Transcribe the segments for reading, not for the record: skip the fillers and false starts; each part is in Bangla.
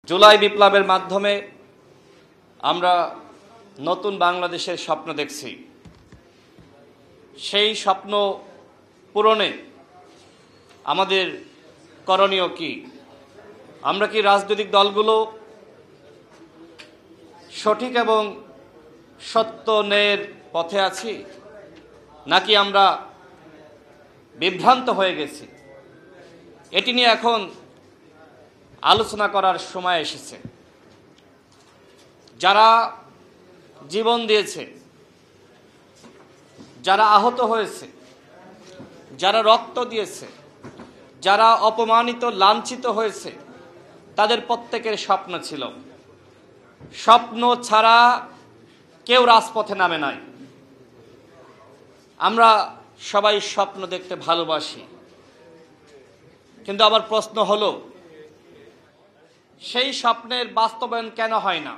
জুলাই বিপ্লবের মাধ্যমে আমরা নতুন বাংলাদেশের স্বপ্ন দেখছি। সেই স্বপ্ন পূরণে আমাদের করণীয় কি? আমরা কি রাজনৈতিক দলগুলো সঠিক এবং সত্য ন্যায়ের পথে আছি, নাকি আমরা বিভ্রান্ত হয়ে গেছি? এটি নিয়ে এখন আলোচনা করার সময় এসেছে। যারা জীবন দিয়েছে, যারা আহত হয়েছে, যারা রক্ত দিয়েছে, যারা অপমানিত লাঞ্ছিত হয়েছে, তাদের প্রত্যেকের স্বপ্ন ছিল। স্বপ্ন ছাড়া কেউ রাজপথে নামে নাই। আমরা সবাই স্বপ্ন দেখতে ভালোবাসি, কিন্তু আমার প্রশ্ন হলো, সেই স্বপ্নের বাস্তবায়ন কেন হয় না?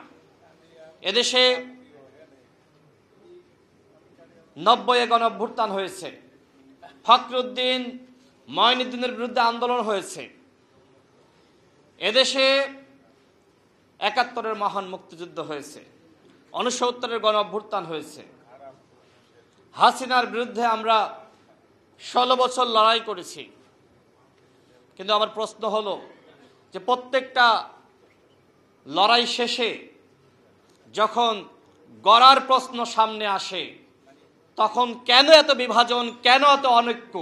এদেশে 90-এ গণঅভ্যুত্থান হয়েছে, ফখরুদ্দিন মঈনুদ্দিনের বিরুদ্ধে আন্দোলন হয়েছে, এদেশে ৭১-এর মহান মুক্তিযুদ্ধ হয়েছে, ৬৯-এর গণঅভ্যুত্থান হয়েছে, হাসিনার বিরুদ্ধে আমরা ১৬ বছর লড়াই করেছি। কিন্তু আমার প্রশ্ন হলো যে প্রত্যেকটা লড়াই শেষে যখন গড়ার প্রশ্ন সামনে আসে, তখন কেন এত বিভাজন, কেন এত অনৈক্য,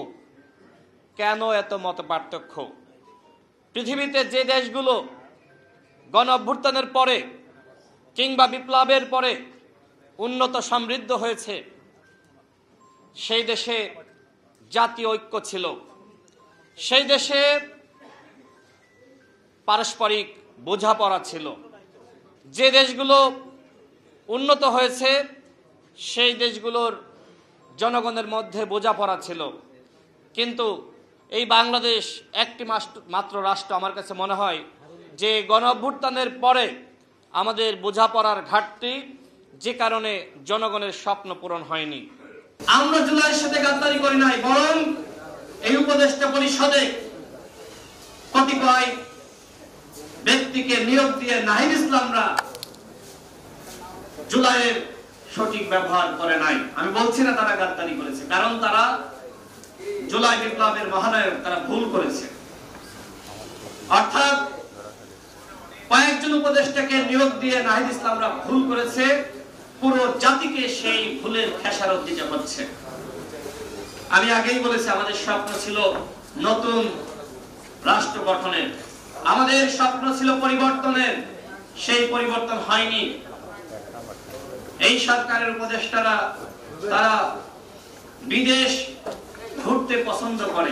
কেন এত মতপার্থক্য? পৃথিবীতে যে দেশগুলো গণঅভ্যুত্থানের পরে কিংবা বিপ্লবের পরে উন্নত সমৃদ্ধ হয়েছে, সেই দেশে জাতীয় ঐক্য ছিল, সেই দেশে পারস্পরিক বোঝাপড়া ছিল। যে দেশগুলো উন্নত হয়েছে, সেই দেশগুলোর জনগণের মধ্যে বোঝাপড়া ছিল। কিন্তু এই বাংলাদেশ একটি মাত্র রাষ্ট্র। আমার কাছে মনে হয় যে গণঅভ্যুত্থানের পরে আমাদের বোঝাপড়ার ঘাটতি, যে কারণে জনগণের স্বপ্ন পূরণ হয়নি। আমরা জুলাইয়ের সাথে গাদ্দারি করি নাই, বরং এই উপদেষ্টা পরিষদে কতিপয় ব্যক্তিকে নিয়োগ দিয়ে নাহিদ ইসলামরা জুলাইয়ের সঠিক ব্যবহার করে নাই। আমি বলছি না তারা গাদ্দারি করেছে, কারণ তারা জুলাই বিপ্লবের মহানায়ক, তারা ভুল করেছে। অর্থাৎ কয়েকজন উপদেষ্টাকে নিয়োগ দিয়ে নাহিদ ইসলামরা ভুল করেছে, পুরো জাতিকে সেই ভুলের খেসারত দিতে হচ্ছে। আমি আগেই বলেছি, আমাদের স্বপ্ন ছিল নতুন রাষ্ট্র গঠনের, আমাদের স্বপ্ন ছিল পরিবর্তনের, সেই পরিবর্তন হয়নি। এই সরকারের উপদেষ্টারা তারা বিদেশ ঘুরতে পছন্দ করে,